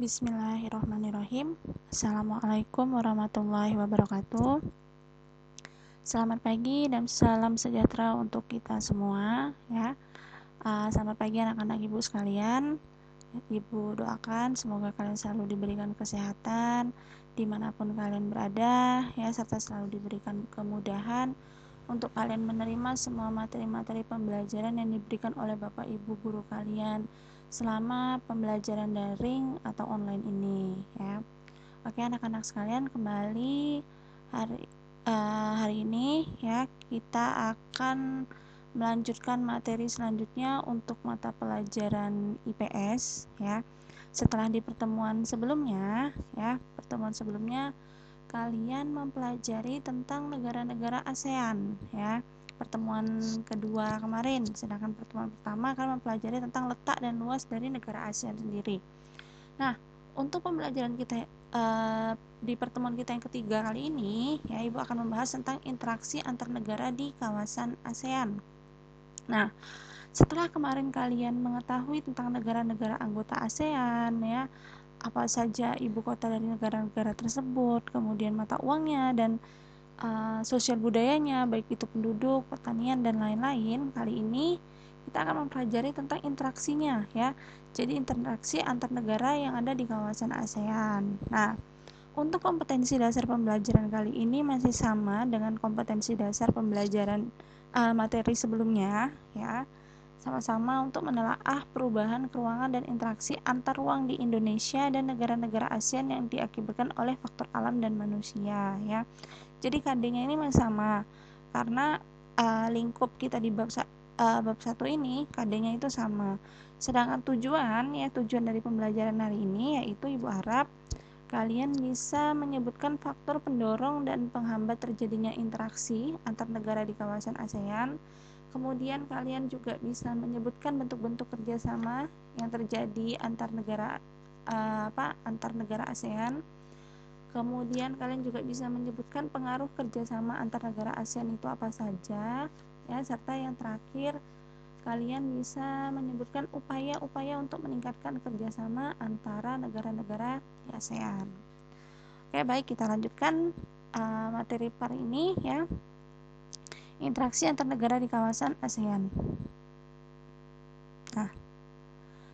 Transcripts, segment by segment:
Bismillahirrahmanirrahim. Assalamualaikum warahmatullahi wabarakatuh. Selamat pagi dan salam sejahtera untuk kita semua ya. Selamat pagi anak-anak ibu sekalian. Ibu doakan semoga kalian selalu diberikan kesehatan dimanapun kalian berada ya, serta selalu diberikan kemudahan untuk kalian menerima semua materi-materi pembelajaran yang diberikan oleh Bapak Ibu guru kalian selama pembelajaran daring atau online ini ya. Oke anak-anak sekalian, kembali hari ini ya kita akan melanjutkan materi selanjutnya untuk mata pelajaran IPS ya. Setelah di pertemuan sebelumnya kalian mempelajari tentang negara-negara ASEAN ya, pertemuan kedua kemarin, sedangkan pertemuan pertama kalian mempelajari tentang letak dan luas dari negara ASEAN sendiri. Nah, untuk pembelajaran kita di pertemuan kita yang ketiga kali ini ya, Ibu akan membahas tentang interaksi antar negara di kawasan ASEAN. Nah, setelah kemarin kalian mengetahui tentang negara-negara anggota ASEAN ya, apa saja ibu kota dari negara-negara tersebut, kemudian mata uangnya dan sosial budayanya, baik itu penduduk, pertanian dan lain-lain. Kali ini kita akan mempelajari tentang interaksinya ya. Jadi interaksi antar negara yang ada di kawasan ASEAN. Nah, untuk kompetensi dasar pembelajaran kali ini masih sama dengan kompetensi dasar pembelajaran materi sebelumnya ya. Sama-sama untuk menelaah perubahan keruangan dan interaksi antar ruang di Indonesia dan negara-negara ASEAN yang diakibatkan oleh faktor alam dan manusia ya. Jadi KD-nya ini masih sama karena lingkup kita di bab 1 ini KD-nya itu sama. Sedangkan tujuan dari pembelajaran hari ini yaitu Ibu harap kalian bisa menyebutkan faktor pendorong dan penghambat terjadinya interaksi antar negara di kawasan ASEAN. Kemudian kalian juga bisa menyebutkan bentuk-bentuk kerjasama yang terjadi antar negara ASEAN. Kemudian kalian juga bisa menyebutkan pengaruh kerjasama antar negara ASEAN itu apa saja ya, serta yang terakhir kalian bisa menyebutkan upaya-upaya untuk meningkatkan kerjasama antara negara-negara di ASEAN. Oke, baik, kita lanjutkan materi hari ini ya. Interaksi antar negara di kawasan ASEAN. Nah,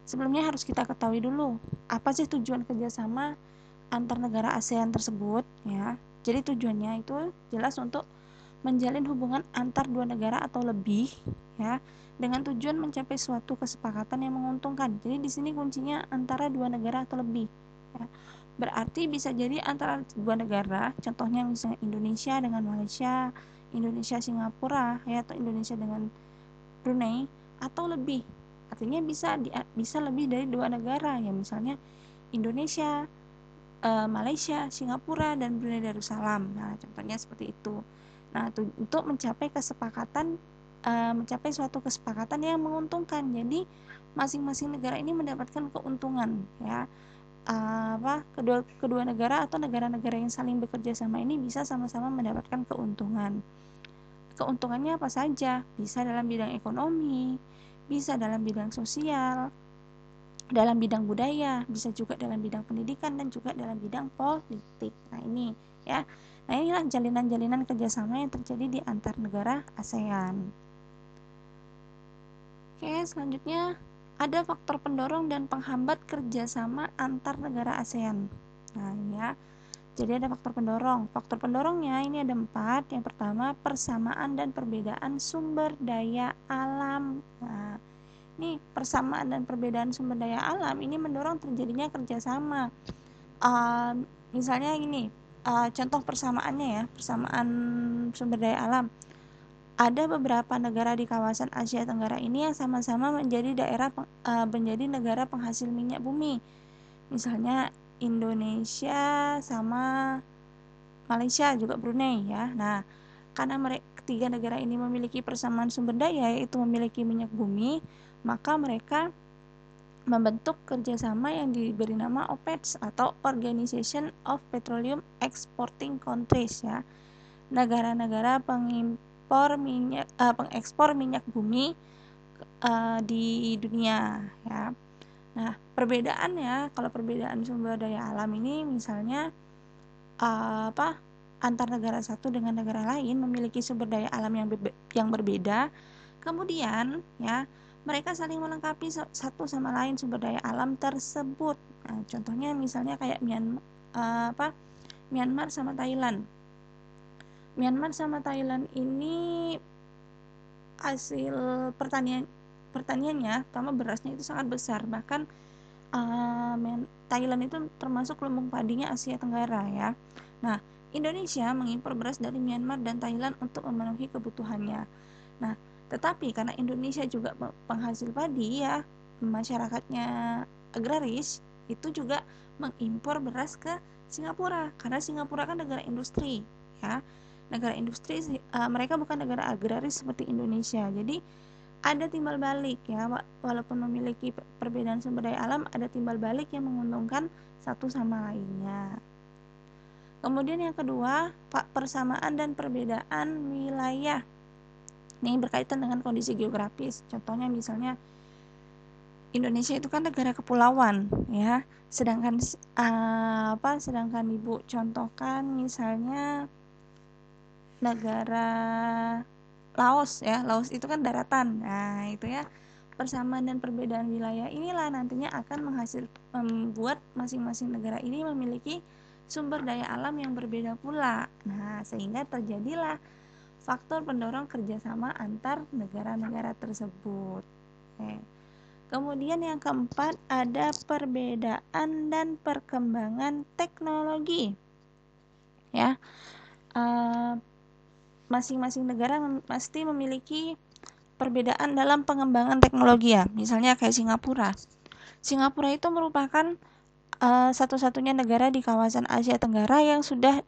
sebelumnya harus kita ketahui dulu apa sih tujuan kerjasama antar negara ASEAN tersebut ya. Jadi tujuannya itu jelas untuk menjalin hubungan antar dua negara atau lebih ya, dengan tujuan mencapai suatu kesepakatan yang menguntungkan. Jadi di sini kuncinya antara dua negara atau lebih ya. Berarti bisa jadi antara dua negara, contohnya misalnya Indonesia dengan Malaysia, Indonesia Singapura ya, atau Indonesia dengan Brunei, atau lebih. Artinya bisa lebih dari dua negara ya, misalnya Indonesia, Malaysia, Singapura dan Brunei Darussalam. Nah, contohnya seperti itu. Nah, untuk mencapai suatu kesepakatan yang menguntungkan. Jadi masing-masing negara ini mendapatkan keuntungan ya. Kedua negara atau negara-negara yang saling bekerja sama ini bisa sama-sama mendapatkan keuntungan. Keuntungannya apa saja? Bisa dalam bidang ekonomi, bisa dalam bidang sosial, dalam bidang budaya, bisa juga dalam bidang pendidikan dan juga dalam bidang politik. Nah, ini ya. Nah, inilah jalinan-jalinan kerjasama yang terjadi di antar negara ASEAN. Oke, selanjutnya ada faktor pendorong dan penghambat kerjasama antar negara ASEAN. Nah, ya. Jadi ada faktor pendorong. Faktor pendorongnya ini ada 4. Yang pertama, persamaan dan perbedaan sumber daya alam. Nah, ini persamaan dan perbedaan sumber daya alam ini mendorong terjadinya kerjasama. Misalnya ini, contoh persamaannya ya, persamaan sumber daya alam. Ada beberapa negara di kawasan Asia Tenggara ini yang sama-sama menjadi negara penghasil minyak bumi. Misalnya Indonesia sama Malaysia, juga Brunei ya. Nah, karena ketiga negara ini memiliki persamaan sumber daya, yaitu memiliki minyak bumi, maka mereka membentuk kerjasama yang diberi nama OPEC atau Organization of Petroleum Exporting Countries ya. Negara-negara pengekspor minyak bumi di dunia ya. Nah, perbedaannya, kalau perbedaan sumber daya alam ini misalnya antar negara satu dengan negara lain memiliki sumber daya alam yang berbeda, kemudian ya mereka saling melengkapi satu sama lain sumber daya alam tersebut. Nah, contohnya misalnya kayak Myanmar sama Thailand. Myanmar sama Thailand ini hasil pertaniannya, terutama berasnya itu sangat besar, bahkan Thailand itu termasuk lumbung padinya Asia Tenggara ya. Nah, Indonesia mengimpor beras dari Myanmar dan Thailand untuk memenuhi kebutuhannya. Nah, tetapi karena Indonesia juga penghasil padi ya, masyarakatnya agraris, itu juga mengimpor beras ke Singapura karena Singapura kan negara industri ya. Negara industri, mereka bukan negara agraris seperti Indonesia. Jadi ada timbal balik ya, walaupun memiliki perbedaan sumber daya alam, ada timbal balik yang menguntungkan satu sama lainnya. Kemudian yang kedua, persamaan dan perbedaan wilayah. Ini berkaitan dengan kondisi geografis. Contohnya misalnya Indonesia itu kan negara kepulauan ya. Sedangkan Ibu contohkan misalnya negara Laos ya. Laos itu kan daratan. Nah, itu ya. Persamaan dan perbedaan wilayah inilah nantinya akan membuat masing-masing negara ini memiliki sumber daya alam yang berbeda pula. Nah, sehingga terjadilah faktor pendorong kerjasama antar negara-negara tersebut. Oke. Kemudian yang keempat ada perbedaan dan perkembangan teknologi. Ya, masing-masing negara pasti memiliki perbedaan dalam pengembangan teknologi ya. Misalnya kayak Singapura. Singapura itu merupakan satu-satunya negara di kawasan Asia Tenggara yang sudah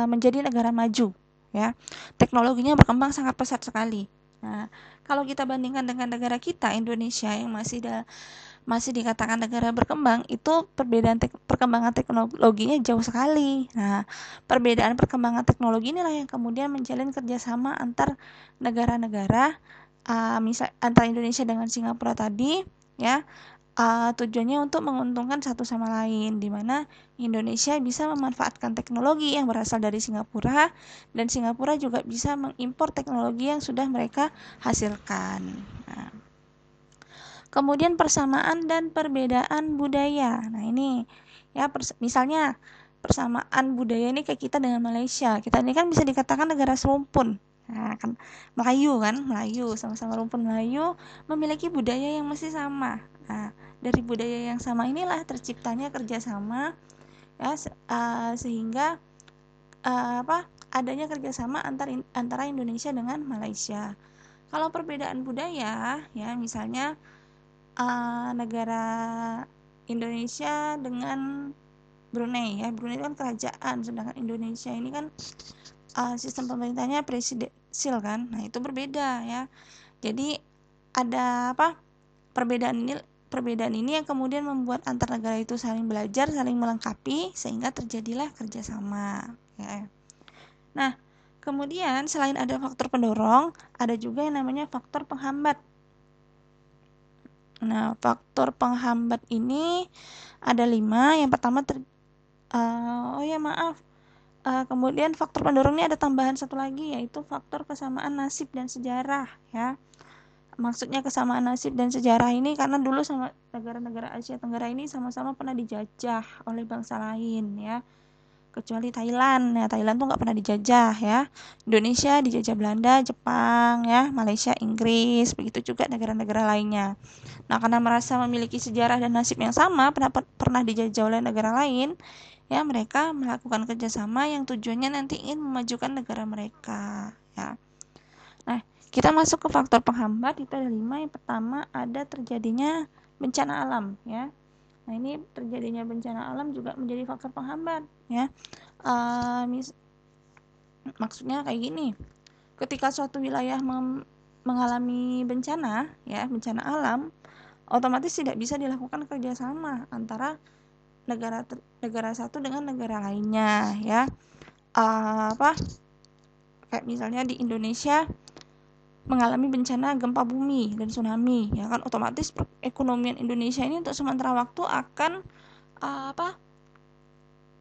menjadi negara maju ya. Teknologinya berkembang sangat pesat sekali. Nah, kalau kita bandingkan dengan negara kita Indonesia yang masih dikatakan negara berkembang, itu perbedaan perkembangan teknologinya jauh sekali. Nah, perbedaan perkembangan teknologi inilah yang kemudian menjalin kerjasama antar negara-negara, misal antara Indonesia dengan Singapura tadi ya. Tujuannya untuk menguntungkan satu sama lain, di mana Indonesia bisa memanfaatkan teknologi yang berasal dari Singapura dan Singapura juga bisa mengimpor teknologi yang sudah mereka hasilkan. Nah, kemudian persamaan dan perbedaan budaya. Nah, ini ya misalnya persamaan budaya ini kayak kita dengan Malaysia. Kita ini kan bisa dikatakan negara serumpun. Nah, kan Melayu sama-sama rumpun Melayu memiliki budaya yang masih sama. Nah, dari budaya yang sama inilah terciptanya kerjasama ya, sehingga adanya kerjasama antara Indonesia dengan Malaysia. Kalau perbedaan budaya ya, misalnya negara Indonesia dengan Brunei ya. Brunei itu kan kerajaan, sedangkan Indonesia ini kan sistem pemerintahnya presidensial kan. Nah, itu berbeda ya. Jadi ada perbedaan ini yang kemudian membuat antar negara itu saling belajar, saling melengkapi, sehingga terjadilah kerjasama ya. Nah, kemudian selain ada faktor pendorong, ada juga yang namanya faktor penghambat. Nah, faktor penghambat ini ada 5. Yang pertama kemudian faktor pendorong ini ada tambahan satu lagi, yaitu faktor kesamaan nasib dan sejarah ya. Maksudnya kesamaan nasib dan sejarah ini karena dulu sama negara-negara Asia Tenggara ini sama-sama pernah dijajah oleh bangsa lain ya. Kecuali Thailand. Ya, Thailand tuh nggak pernah dijajah ya. Indonesia dijajah Belanda, Jepang ya, Malaysia, Inggris, begitu juga negara-negara lainnya. Nah, karena merasa memiliki sejarah dan nasib yang sama, pernah dijajah oleh negara lain, ya mereka melakukan kerjasama yang tujuannya nanti ingin memajukan negara mereka ya. Nah, kita masuk ke faktor penghambat, itu ada 5. Yang pertama ada terjadinya bencana alam ya. Nah, ini terjadinya bencana alam juga menjadi faktor penghambat ya. Maksudnya kayak gini, ketika suatu wilayah mengalami bencana ya, bencana alam, otomatis tidak bisa dilakukan kerjasama antara negara satu dengan negara lainnya ya. Kayak misalnya di Indonesia mengalami bencana gempa bumi dan tsunami, ya kan otomatis perekonomian Indonesia ini untuk sementara waktu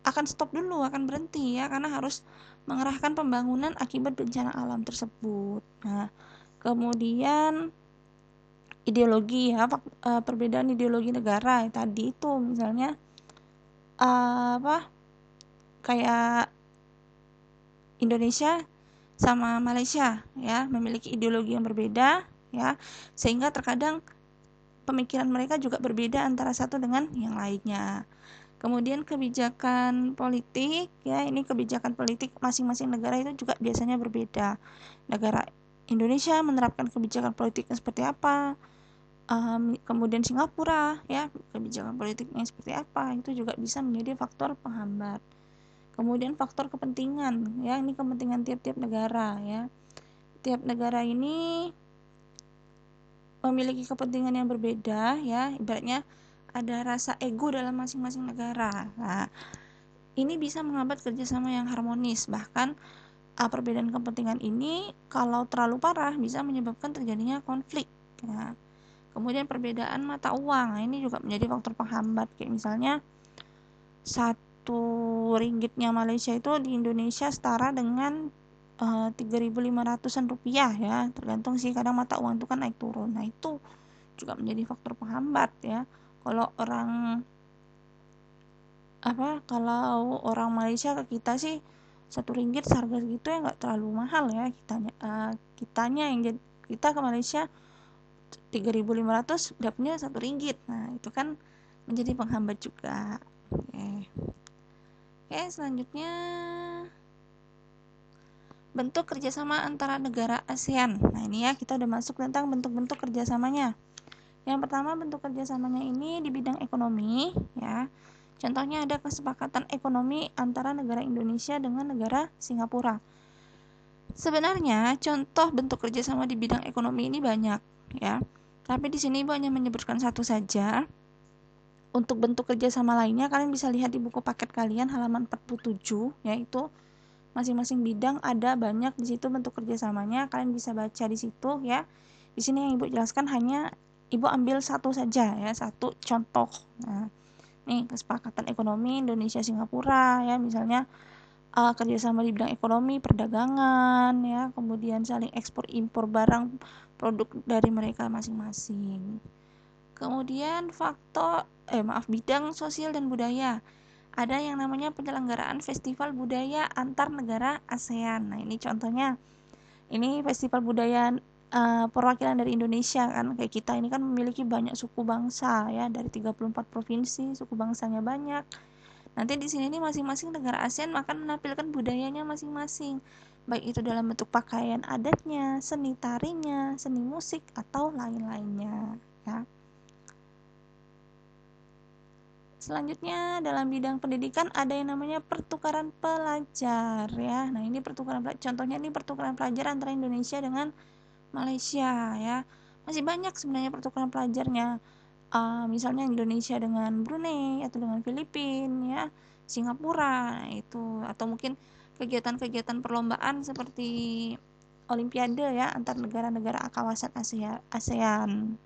akan stop dulu, akan berhenti ya, karena harus mengerahkan pembangunan akibat bencana alam tersebut. Nah, kemudian ideologi ya, perbedaan ideologi negara tadi itu misalnya kayak Indonesia sama Malaysia ya memiliki ideologi yang berbeda ya, sehingga terkadang pemikiran mereka juga berbeda antara satu dengan yang lainnya. Kemudian kebijakan politik ya, ini kebijakan politik masing-masing negara itu juga biasanya berbeda. Negara Indonesia menerapkan kebijakan politiknya seperti apa, kemudian Singapura ya kebijakan politiknya seperti apa, itu juga bisa menjadi faktor penghambat. Kemudian faktor kepentingan ya, ini kepentingan tiap-tiap negara ya. Tiap negara ini memiliki kepentingan yang berbeda ya, ibaratnya ada rasa ego dalam masing-masing negara. Nah, ini bisa menghambat kerjasama yang harmonis. Bahkan perbedaan kepentingan ini kalau terlalu parah bisa menyebabkan terjadinya konflik ya. Kemudian perbedaan mata uang, nah ini juga menjadi faktor penghambat. Kayak misalnya 1 ringgitnya Malaysia itu di Indonesia setara dengan 3.500-an rupiah ya, tergantung sih, kadang mata uang itu kan naik turun. Nah itu juga menjadi faktor penghambat ya. Kalau orang Malaysia ke kita sih 1 ringgit seharga segitu ya nggak terlalu mahal ya, kita ke Malaysia 3.500 dapatnya 1 ringgit. Nah itu kan menjadi penghambat juga. Oke, selanjutnya bentuk kerjasama antara negara ASEAN. Nah ini ya, kita udah masuk tentang bentuk-bentuk kerjasamanya. Yang pertama, bentuk kerjasamanya ini di bidang ekonomi ya. Contohnya ada kesepakatan ekonomi antara negara Indonesia dengan negara Singapura. Sebenarnya contoh bentuk kerjasama di bidang ekonomi ini banyak ya, tapi di sini Ibu hanya menyebutkan satu saja. Untuk bentuk kerjasama lainnya kalian bisa lihat di buku paket kalian halaman 47, yaitu masing-masing bidang ada banyak di situ bentuk kerjasamanya, kalian bisa baca di situ ya. Di sini yang Ibu jelaskan hanya Ibu ambil satu saja ya, satu contoh. Nah, nih kesepakatan ekonomi Indonesia Singapura ya, misalnya kerjasama di bidang ekonomi, perdagangan ya, kemudian saling ekspor impor barang produk dari mereka masing-masing. Kemudian bidang sosial dan budaya. Ada yang namanya penyelenggaraan festival budaya antar negara ASEAN. Nah, ini contohnya. Ini festival budaya perwakilan dari Indonesia kan. Kayak kita ini kan memiliki banyak suku bangsa ya, dari 34 provinsi, suku bangsanya banyak. Nanti di sini nih masing-masing negara ASEAN akan menampilkan budayanya masing-masing. Baik itu dalam bentuk pakaian adatnya, seni tarinya, seni musik atau lain-lainnya ya. Selanjutnya dalam bidang pendidikan ada yang namanya pertukaran pelajar ya. Nah ini contohnya ini pertukaran pelajar antara Indonesia dengan Malaysia ya. Masih banyak sebenarnya pertukaran pelajarnya. Misalnya Indonesia dengan Brunei atau dengan Filipina ya, Singapura itu, atau mungkin kegiatan-kegiatan perlombaan seperti Olimpiade ya antar negara-negara kawasan ASEAN.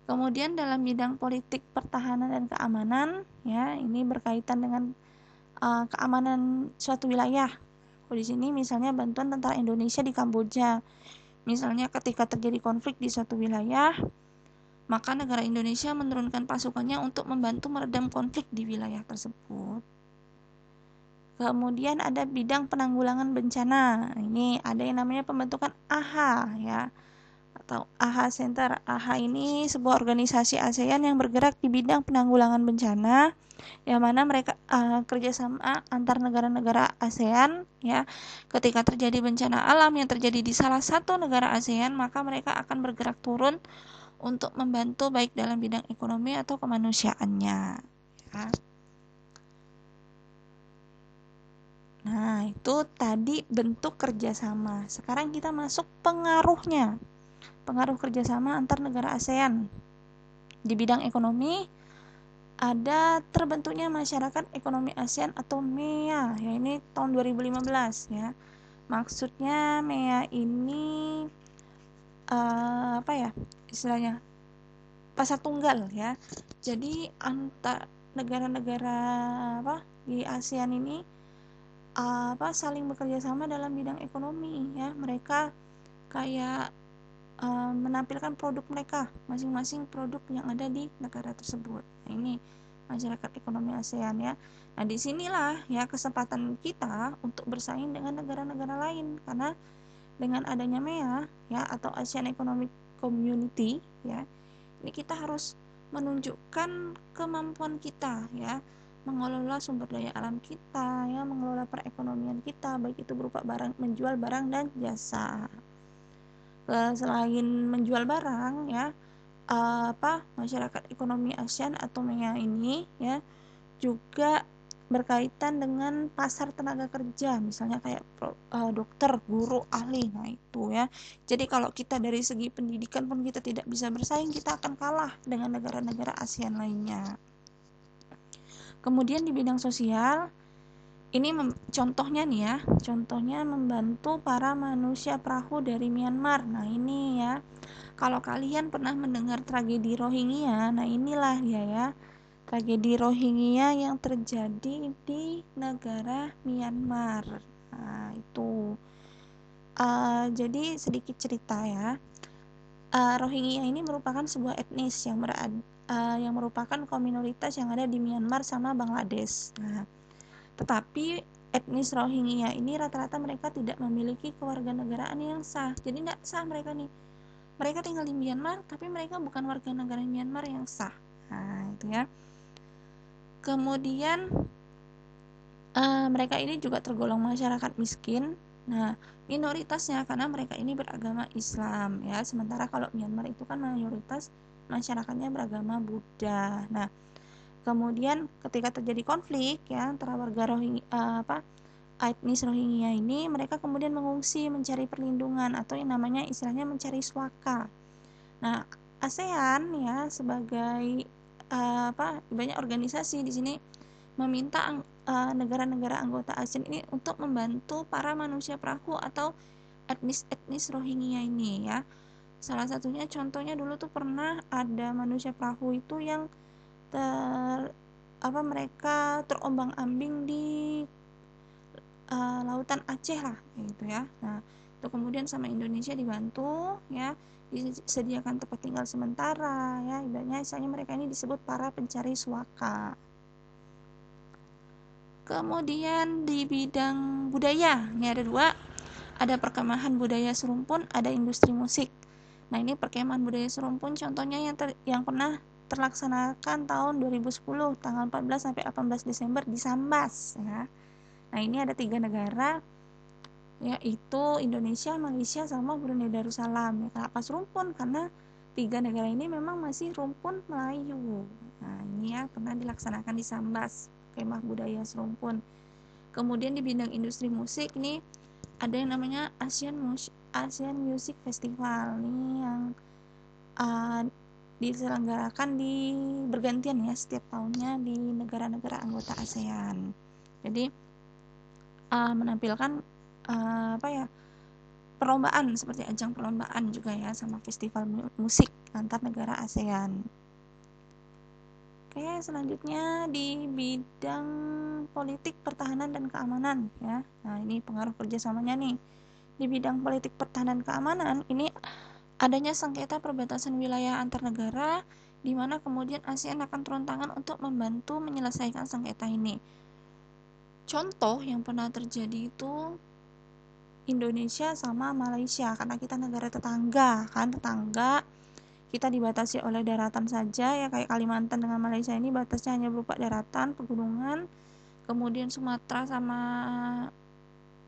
Kemudian dalam bidang politik, pertahanan dan keamanan ya, ini berkaitan dengan keamanan suatu wilayah. Di sini misalnya bantuan tentara Indonesia di Kamboja. Misalnya ketika terjadi konflik di suatu wilayah, maka negara Indonesia menurunkan pasukannya untuk membantu meredam konflik di wilayah tersebut. Kemudian ada bidang penanggulangan bencana. Ini ada yang namanya pembentukan AHA ya, atau AHA Center. AHA ini sebuah organisasi ASEAN yang bergerak di bidang penanggulangan bencana, yang mana mereka kerjasama antar negara-negara ASEAN ya. Ketika terjadi bencana alam yang terjadi di salah satu negara ASEAN, maka mereka akan bergerak turun untuk membantu baik dalam bidang ekonomi atau kemanusiaannya ya. Nah itu tadi bentuk kerjasama. Sekarang kita masuk pengaruhnya. Pengaruh kerjasama antar negara ASEAN. Di bidang ekonomi ada terbentuknya Masyarakat Ekonomi ASEAN atau MEA ya, ini tahun 2015 ya. Maksudnya MEA ini apa ya istilahnya, pasar tunggal ya. Jadi antar negara-negara apa di ASEAN ini saling bekerja sama dalam bidang ekonomi ya. Mereka kayak menampilkan produk mereka, masing-masing produk yang ada di negara tersebut. Nah, ini masyarakat ekonomi ASEAN ya. Nah, disinilah ya kesempatan kita untuk bersaing dengan negara-negara lain, karena dengan adanya MEA ya atau Asian Economic Community ya, ini kita harus menunjukkan kemampuan kita ya, mengelola sumber daya alam kita ya, mengelola perekonomian kita, baik itu berupa menjual barang dan jasa. Selain menjual barang ya, masyarakat ekonomi ASEAN atau MEA ini ya juga berkaitan dengan pasar tenaga kerja, misalnya kayak dokter, guru, ahli. Nah, itu ya. Jadi kalau kita dari segi pendidikan pun kita tidak bisa bersaing, kita akan kalah dengan negara-negara ASEAN lainnya. Kemudian di bidang sosial, ini contohnya nih ya, contohnya membantu para manusia perahu dari Myanmar. Nah, ini ya, kalau kalian pernah mendengar tragedi Rohingya, nah inilah dia ya, tragedi Rohingya yang terjadi di negara Myanmar. Nah, itu jadi sedikit cerita ya. Rohingya ini merupakan sebuah etnis yang merupakan komunitas yang ada di Myanmar sama Bangladesh. Nah, tetapi etnis Rohingya ini rata-rata mereka tidak memiliki kewarganegaraan yang sah. Jadi tidak sah mereka nih. Mereka tinggal di Myanmar, tapi mereka bukan warga negara Myanmar yang sah. Nah, itu ya. Kemudian mereka ini juga tergolong masyarakat miskin. Nah, minoritasnya karena mereka ini beragama Islam ya. Sementara kalau Myanmar itu kan mayoritas masyarakatnya beragama Buddha. Nah, kemudian ketika terjadi konflik ya antara warga etnis Rohingya ini, mereka kemudian mengungsi mencari perlindungan atau yang namanya istilahnya mencari swaka. Nah, ASEAN ya sebagai banyak organisasi di sini meminta negara-negara anggota ASEAN ini untuk membantu para manusia perahu atau etnis Rohingya ini ya. Salah satunya contohnya dulu tuh pernah ada manusia perahu itu yang mereka terombang-ambing di lautan Aceh lah gitu ya. Nah, itu kemudian sama Indonesia dibantu ya, disediakan tempat tinggal sementara ya, ibaratnya misalnya mereka ini disebut para pencari swaka. Kemudian di bidang budaya, ini ada dua, ada perkemahan budaya serumpun, ada industri musik. Nah, ini perkemahan budaya serumpun contohnya yang pernah terlaksanakan tahun 2010 tanggal 14 sampai 18 Desember di Sambas ya. Nah, ini ada 3 negara yaitu Indonesia, Malaysia sama Brunei Darussalam. Ya, kenapa serumpun? Karena 3 negara ini memang masih rumpun Melayu. Nah, ini ya pernah dilaksanakan di Sambas, kemah budaya serumpun. Kemudian di bidang industri musik ini ada yang namanya Asian Music Festival nih yang diselenggarakan bergantian ya setiap tahunnya di negara-negara anggota ASEAN. Jadi menampilkan perlombaan seperti ajang perlombaan juga ya, sama festival musik antar negara ASEAN. Oke, selanjutnya di bidang politik, pertahanan, dan keamanan ya. Nah, ini pengaruh kerjasamanya nih. Di bidang politik, pertahanan, keamanan ini adanya sengketa perbatasan wilayah antar negara, di mana kemudian ASEAN akan turun tangan untuk membantu menyelesaikan sengketa ini. Contoh yang pernah terjadi itu Indonesia sama Malaysia, karena kita negara tetangga kan, kita dibatasi oleh daratan saja ya, kayak Kalimantan dengan Malaysia ini batasnya hanya berupa daratan, pegunungan. Kemudian Sumatera sama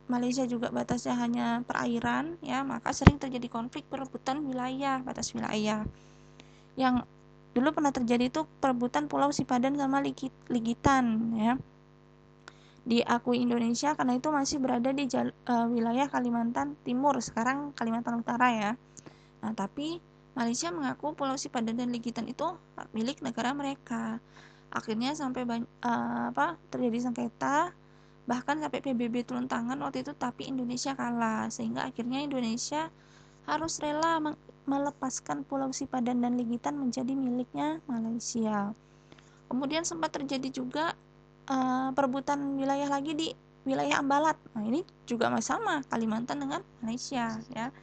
Malaysia juga batasnya hanya perairan ya, maka sering terjadi konflik perebutan wilayah, batas wilayah. Yang dulu pernah terjadi itu perebutan Pulau Sipadan sama Ligitan ya. Diakui Indonesia karena itu masih berada di wilayah Kalimantan Timur, sekarang Kalimantan Utara ya. Nah, tapi Malaysia mengaku Pulau Sipadan dan Ligitan itu milik negara mereka. Akhirnya sampai terjadi sengketa bahkan sampai PBB turun tangan waktu itu, tapi Indonesia kalah, sehingga akhirnya Indonesia harus rela melepaskan Pulau Sipadan dan Ligitan menjadi miliknya Malaysia. Kemudian sempat terjadi juga perebutan wilayah lagi di wilayah Ambalat. Nah, ini juga sama Kalimantan dengan Malaysia, ya.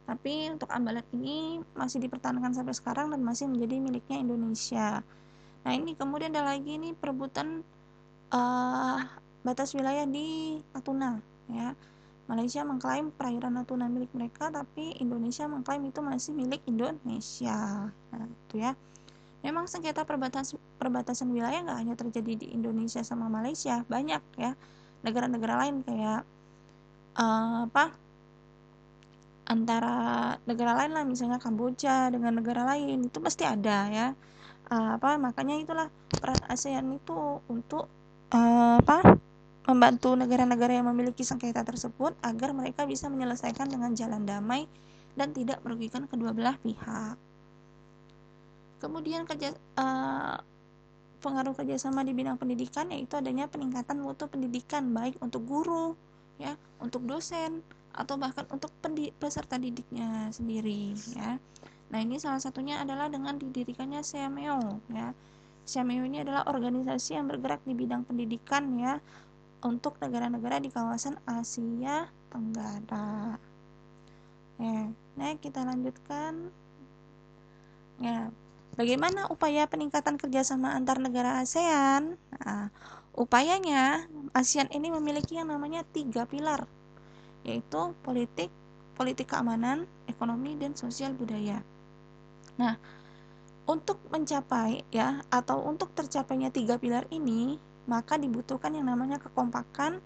Tapi untuk Ambalat ini masih dipertahankan sampai sekarang dan masih menjadi miliknya Indonesia. Nah, ini kemudian ada lagi nih perebutan batas wilayah di Natuna, ya. Malaysia mengklaim perairan Natuna milik mereka, tapi Indonesia mengklaim itu masih milik Indonesia. Nah, itu ya. Memang sengketa perbatasan wilayah nggak hanya terjadi di Indonesia sama Malaysia, banyak ya. Negara-negara lain kayak antara negara lain lah, misalnya Kamboja dengan negara lain itu pasti ada ya. Makanya itulah peran ASEAN itu untuk membantu negara-negara yang memiliki sengketa tersebut agar mereka bisa menyelesaikan dengan jalan damai dan tidak merugikan kedua belah pihak. Kemudian pengaruh kerjasama di bidang pendidikan yaitu adanya peningkatan mutu pendidikan baik untuk guru, ya, untuk dosen atau bahkan untuk peserta didiknya sendiri, ya. Nah, ini salah satunya adalah dengan didirikannya CMEO, ya. CMEO ini adalah organisasi yang bergerak di bidang pendidikan, ya, untuk negara-negara di kawasan Asia Tenggara. Ya, nah kita lanjutkan. Ya, bagaimana upaya peningkatan kerjasama antar negara ASEAN? Nah, upayanya ASEAN ini memiliki yang namanya 3 pilar, yaitu politik keamanan, ekonomi, dan sosial budaya. Nah, untuk mencapai ya atau untuk tercapainya 3 pilar ini, maka dibutuhkan yang namanya kekompakan,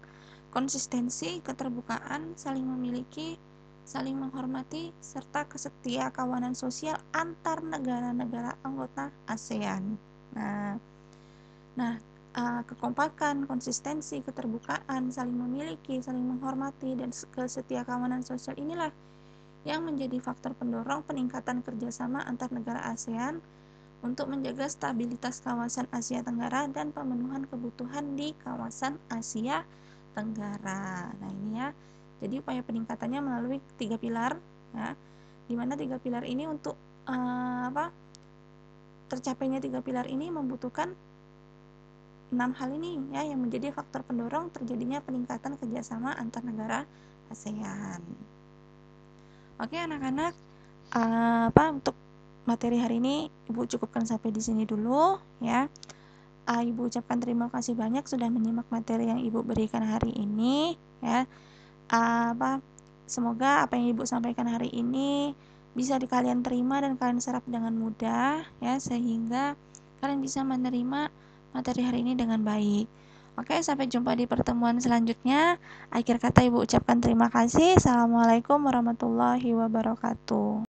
konsistensi, keterbukaan, saling memiliki, saling menghormati, serta kesetiakawanan sosial antar negara-negara anggota ASEAN. Nah, kekompakan, konsistensi, keterbukaan, saling memiliki, saling menghormati, dan kesetiakawanan sosial inilah yang menjadi faktor pendorong peningkatan kerjasama antar negara ASEAN untuk menjaga stabilitas kawasan Asia Tenggara dan pemenuhan kebutuhan di kawasan Asia Tenggara. Nah, ini ya. Jadi upaya peningkatannya melalui 3 pilar, ya. Di mana 3 pilar ini untuk tercapainya 3 pilar ini membutuhkan 6 hal ini ya yang menjadi faktor pendorong terjadinya peningkatan kerjasama antar negara ASEAN. Oke anak-anak, untuk materi hari ini Ibu cukupkan sampai di sini dulu ya. Ibu ucapkan terima kasih banyak sudah menyimak materi yang Ibu berikan hari ini ya. Semoga apa yang Ibu sampaikan hari ini bisa kalian terima dan kalian serap dengan mudah ya, sehingga kalian bisa menerima materi hari ini dengan baik. Oke, sampai jumpa di pertemuan selanjutnya. Akhir kata Ibu ucapkan terima kasih. Assalamualaikum warahmatullahi wabarakatuh.